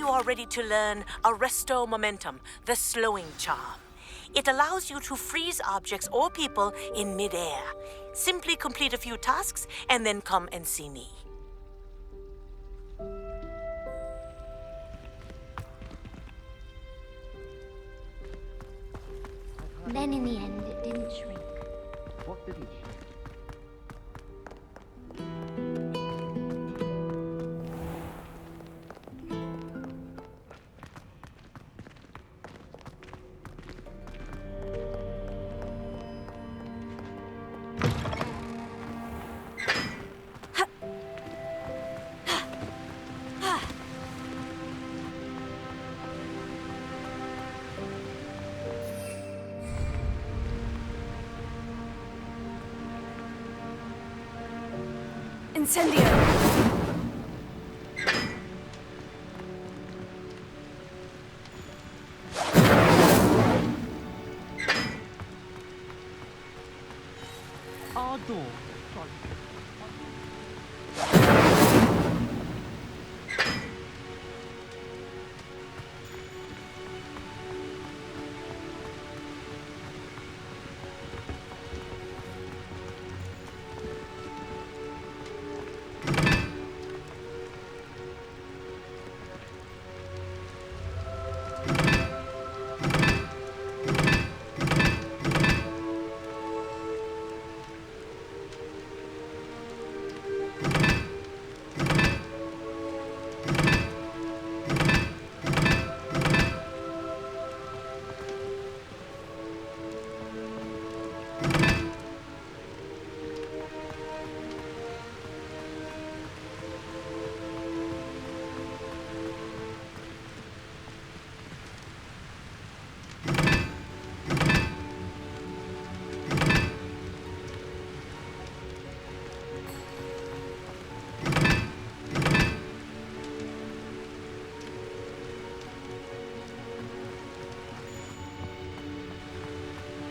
you are ready to learn Arresto Momentum, the slowing charm. It allows you to freeze objects or people in midair. Simply complete a few tasks and then come and see me. Then in the end, it didn't shrink. What didn't she? Incendio! Our door.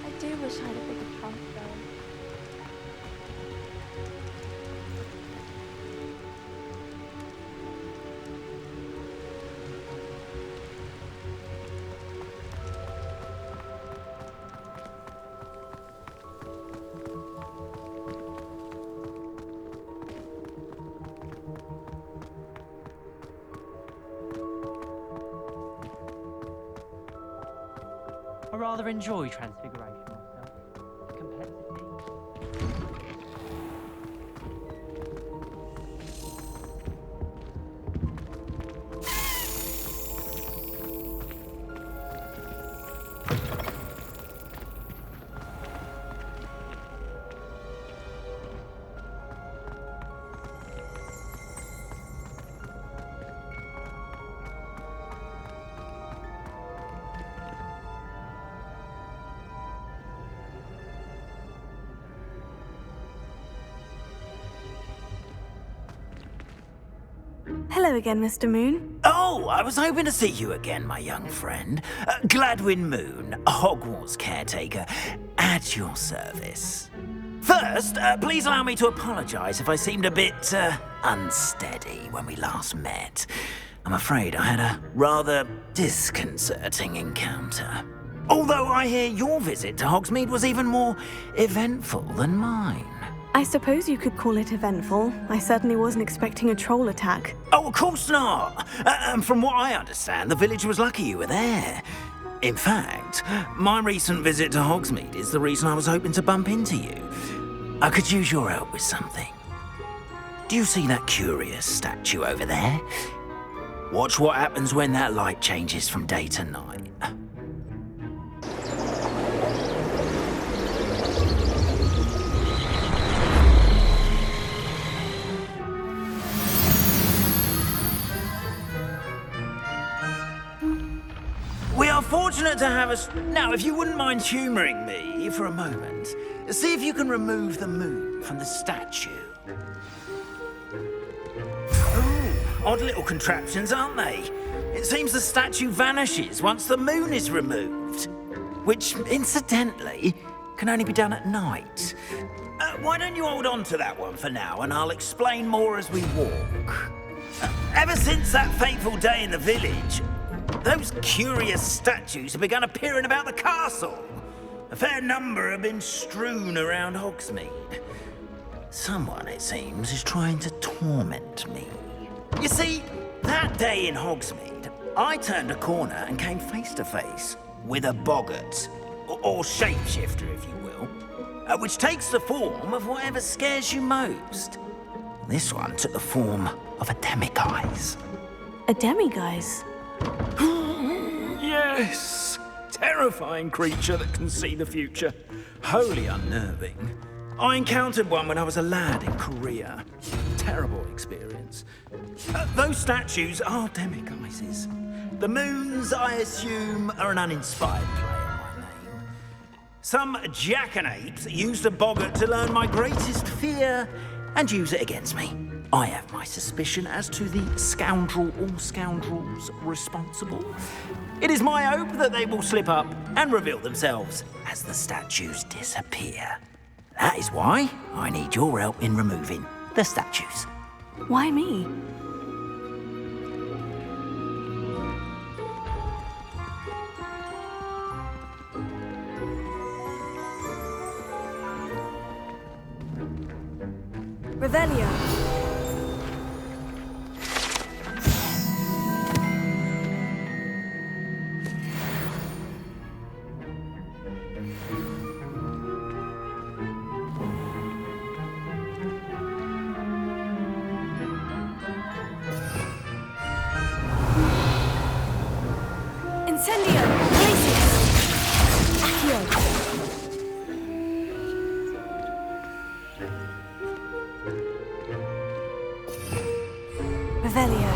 I do wish I had a bigger trunk, though. I rather enjoy transfiguration myself. The complexity. Hello again, Mr. Moon. Oh, I was hoping to see you again, my young friend. Glad-win-Moon, Hogwarts caretaker, at your service. First, please allow me to apologize if I seemed a bit, unsteady when we last met. I'm afraid I had a rather disconcerting encounter. Although I hear your visit to Hogsmeade was even more eventful than mine. I suppose you could call it eventful. I certainly wasn't expecting a troll attack. Oh, of course not. And from what I understand, the village was lucky you were there. In fact, my recent visit to Hogsmeade is the reason I was hoping to bump into you. I could use your help with something. Do you see that curious statue over there? Watch what happens when that light changes from day to night. We are fortunate to have us. Now, if you wouldn't mind humouring me for a moment, see if you can remove the moon from the statue. Ooh, odd little contraptions, aren't they? It seems the statue vanishes once the moon is removed, which, incidentally, can only be done at night. Why don't you hold on to that one for now, and I'll explain more as we walk. Ever since that fateful day in the village, those curious statues have begun appearing about the castle. A fair number have been strewn around Hogsmeade. Someone, it seems, is trying to torment me. You see, that day in Hogsmeade, I turned a corner and came face to face with a boggart, or shapeshifter, if you will, which takes the form of whatever scares you most. This one took the form of a demiguise. A demiguise? Yes! Terrifying creature that can see the future. Wholly unnerving. I encountered one when I was a lad in Korea. Terrible experience. Those statues are demiguises. The moons, I assume, are an uninspired play on my name. Some jackanapes used a boggart to learn my greatest fear and use it against me. I have my suspicion as to the scoundrel or scoundrels responsible. It is my hope that they will slip up and reveal themselves as the statues disappear. That is why I need your help in removing the statues. Why me? Revelio. Incendio! Glacius! Accio! Revelio.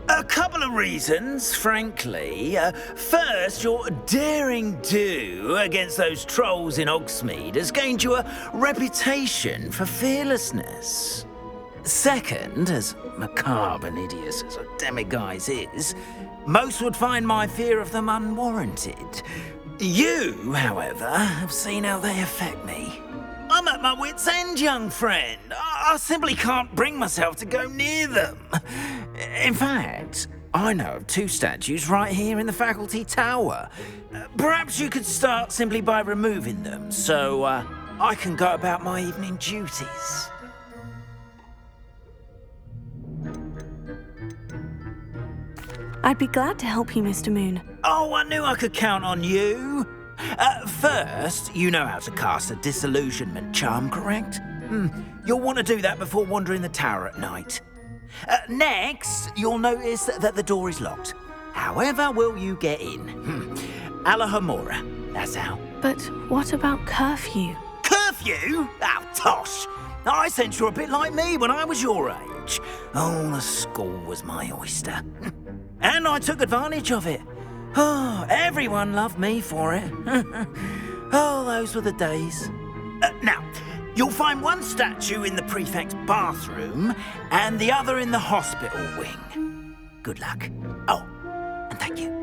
A couple of reasons, frankly. First, your daring do against those trolls in Hogsmeade has gained you a reputation for fearlessness. Second, as macabre and hideous as a demiguise is, most would find my fear of them unwarranted. You, however, have seen how they affect me. I'm at my wit's end, young friend. I simply can't bring myself to go near them. In fact, I know of two statues right here in the faculty tower. Perhaps you could start simply by removing them, so I can go about my evening duties. I'd be glad to help you, Mr. Moon. Oh, I knew I could count on you. First, you know how to cast a disillusionment charm, correct? You'll want to do that before wandering the tower at night. Next, you'll notice that the door is locked. However will you get in? Allohomora, that's how. But what about curfew? Curfew? Oh, tosh! I sense you're a bit like me when I was your age. Oh, the school was my oyster. And I took advantage of it. Oh, everyone loved me for it. Oh, those were the days. Now, you'll find one statue in the prefect's bathroom and the other in the hospital wing. Good luck. Oh, and thank you.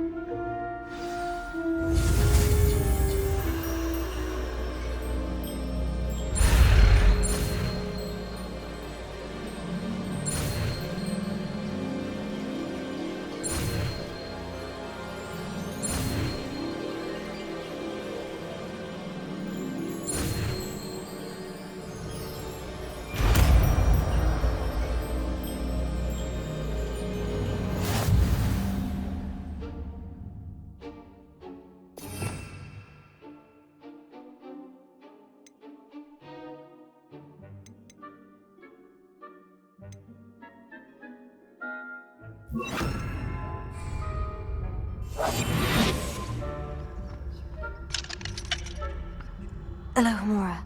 Allohomora.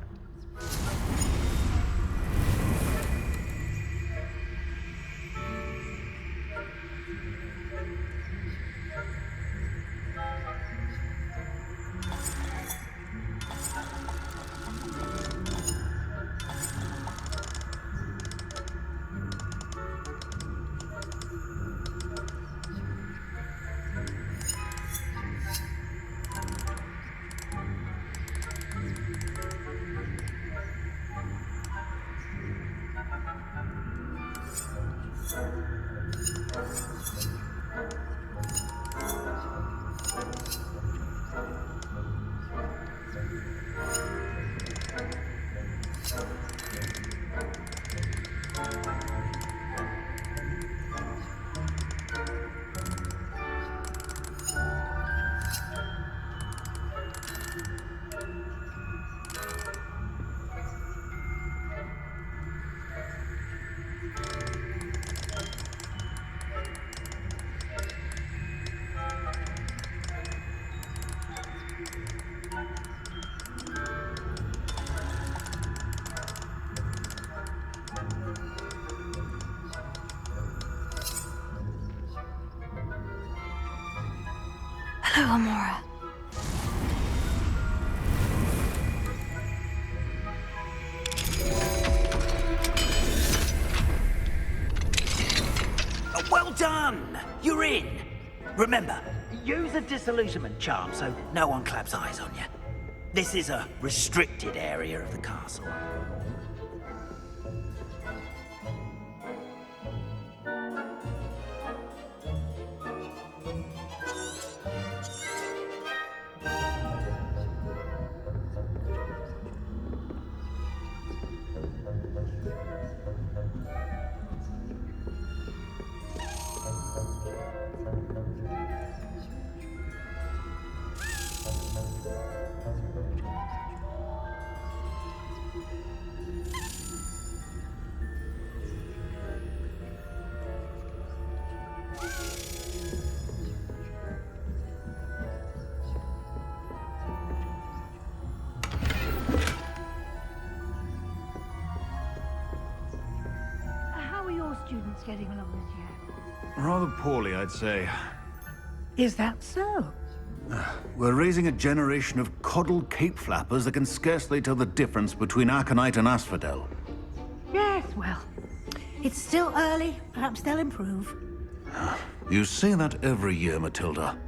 Allohomola. Well done! You're in! Remember, use a disillusionment charm so no one claps eyes on you. This is a restricted area of the castle. How are your students getting along this year? Rather poorly, I'd say. Is that so? We're raising a generation of coddled cape flappers that can scarcely tell the difference between aconite and asphodel. Yes, well, it's still early. Perhaps they'll improve. You say that every year, Matilda.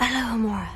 Allohomola.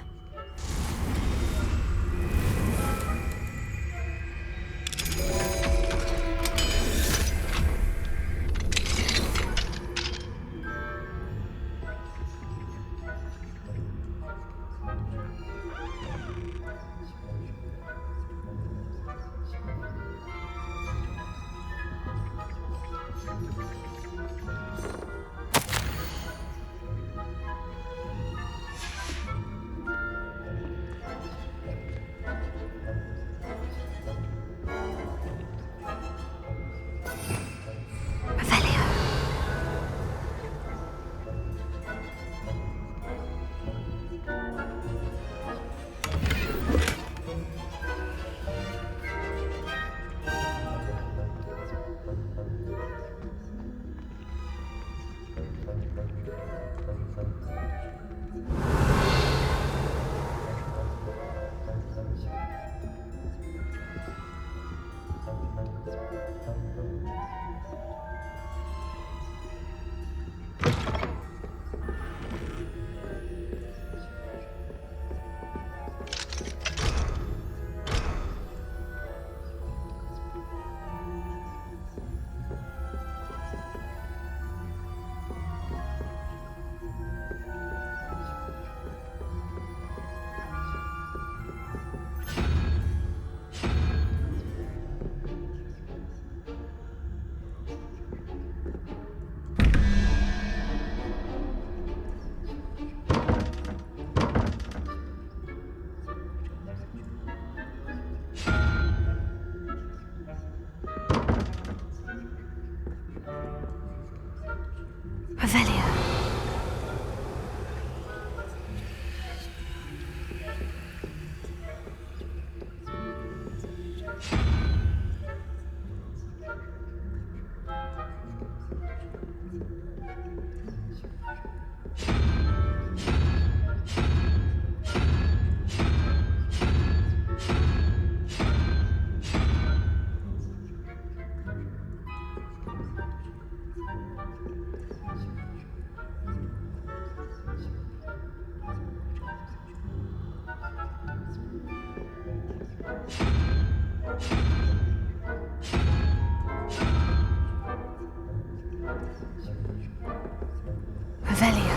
Revelio.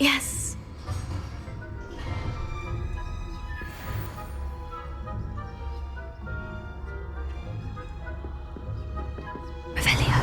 Yes. Revelio.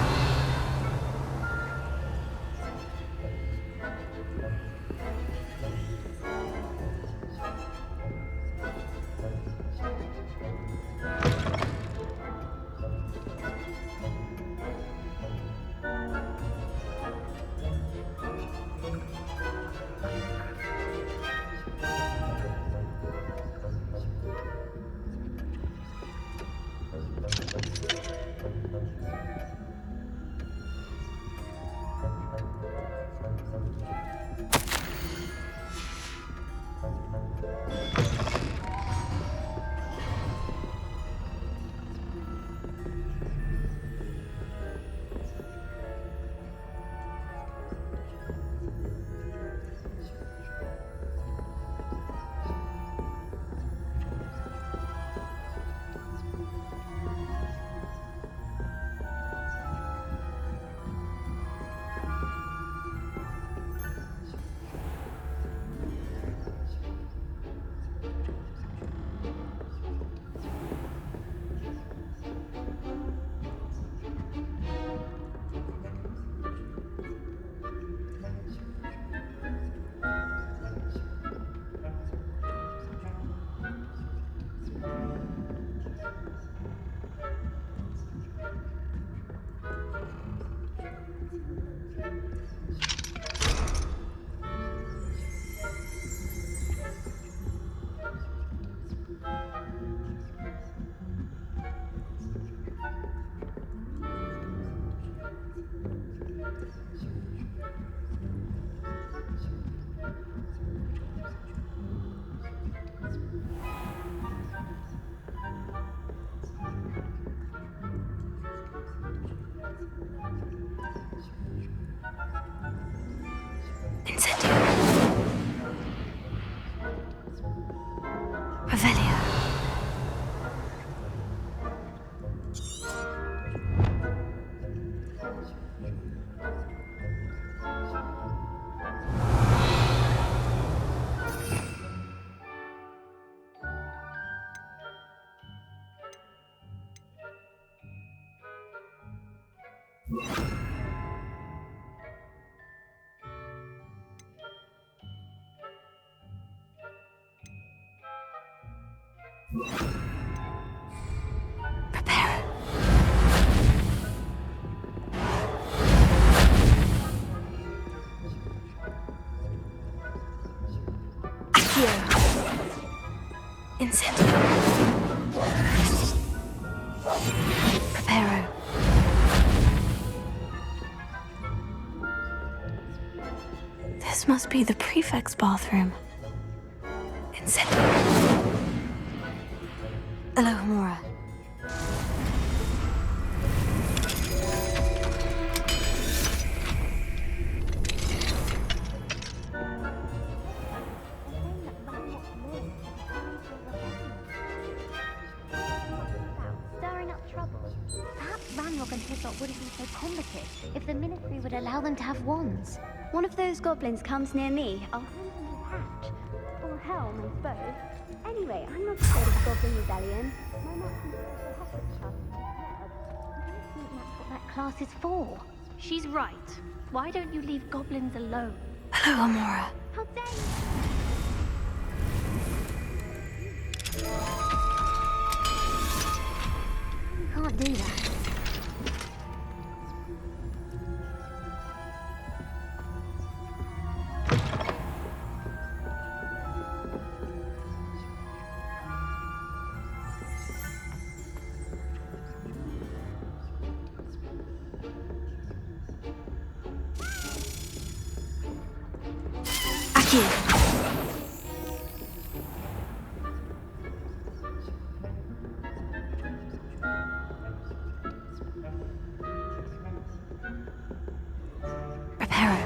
Incendio. Revelio. Prepare. Accio. Incendio. Preparo. This must be the prefect's bathroom. Incendio. Allohomola. Stirring up trouble. Perhaps Ranrock and Hislop wouldn't be so combative if the ministry would allow them to have wands. One of those goblins comes near me, I'll hand him his hat. Or helm, I suppose. Anyway, I'm not afraid of the Goblin Rebellion. My mum can I think that's what that class is for. She's right. Why don't you leave goblins alone? Allohomola. How dare you! You can't do that. Aquí. Preparo.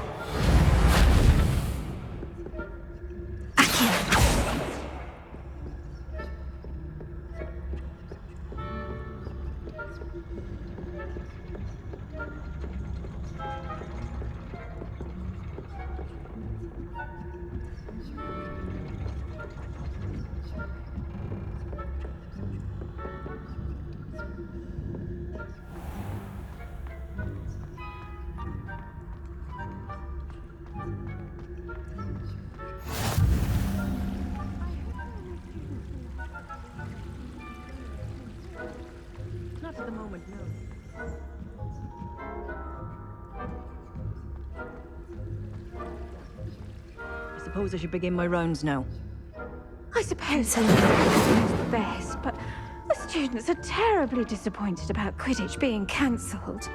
Aquí. Not at the moment, no. I suppose I should begin my rounds now. I suppose so. It's best, but the students are terribly disappointed about Quidditch being cancelled.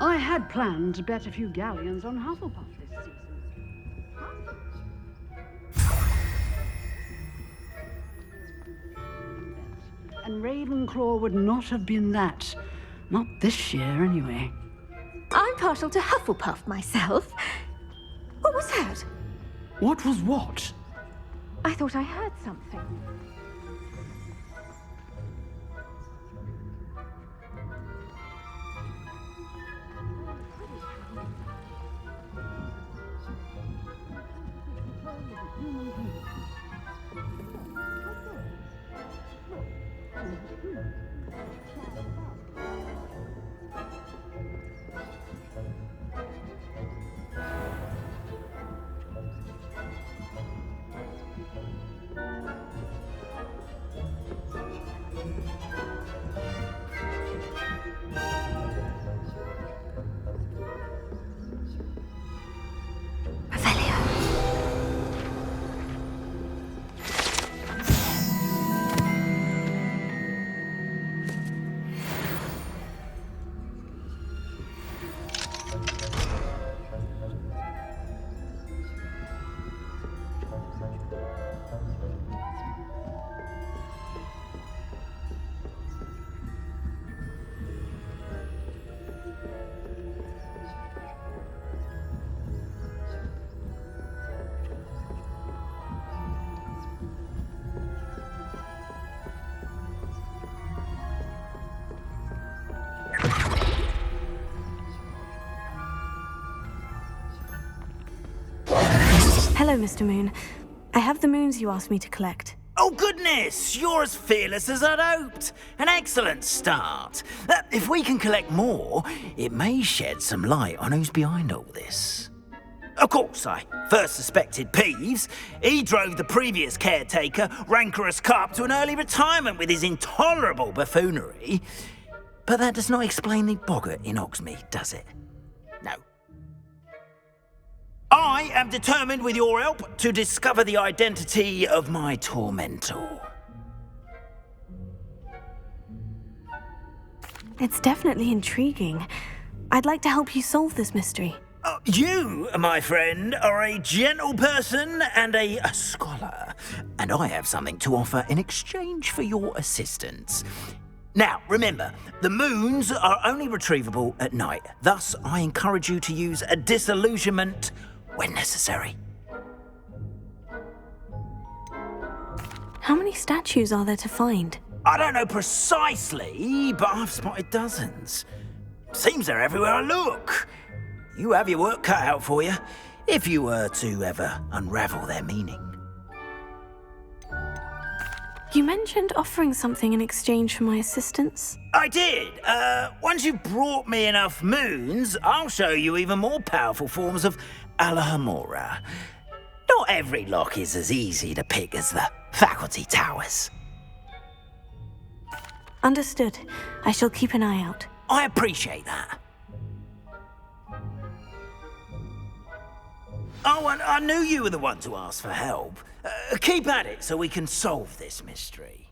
I had planned to bet a few galleons on Hufflepuff this season. And Ravenclaw would not have been that. Not this year, anyway. I'm partial to Hufflepuff myself. What was that? What was what? I thought I heard something. Hello, Mr. Moon. I have the moons you asked me to collect. Oh, goodness! You're as fearless as I'd hoped. An excellent start. If we can collect more, it may shed some light on who's behind all this. Of course, I first suspected Peeves. He drove the previous caretaker, Rancorous Carp, to an early retirement with his intolerable buffoonery. But that does not explain the boggart in Hogsmeade, does it? No. I am determined, with your help, to discover the identity of my tormentor. It's definitely intriguing. I'd like to help you solve this mystery. You, my friend, are a gentle person and a scholar, and I have something to offer in exchange for your assistance. Now, remember, the moons are only retrievable at night. Thus, I encourage you to use a disillusionment when necessary. How many statues are there to find? I don't know precisely, but I've spotted dozens. Seems they're everywhere I look. You have your work cut out for you, if you were to ever unravel their meaning. You mentioned offering something in exchange for my assistance. I did. Once you've brought me enough moons, I'll show you even more powerful forms of Allohomola. Not every lock is as easy to pick as the faculty towers. Understood. I shall keep an eye out. I appreciate that. Oh, and I knew you were the one to ask for help. Keep at it so we can solve this mystery.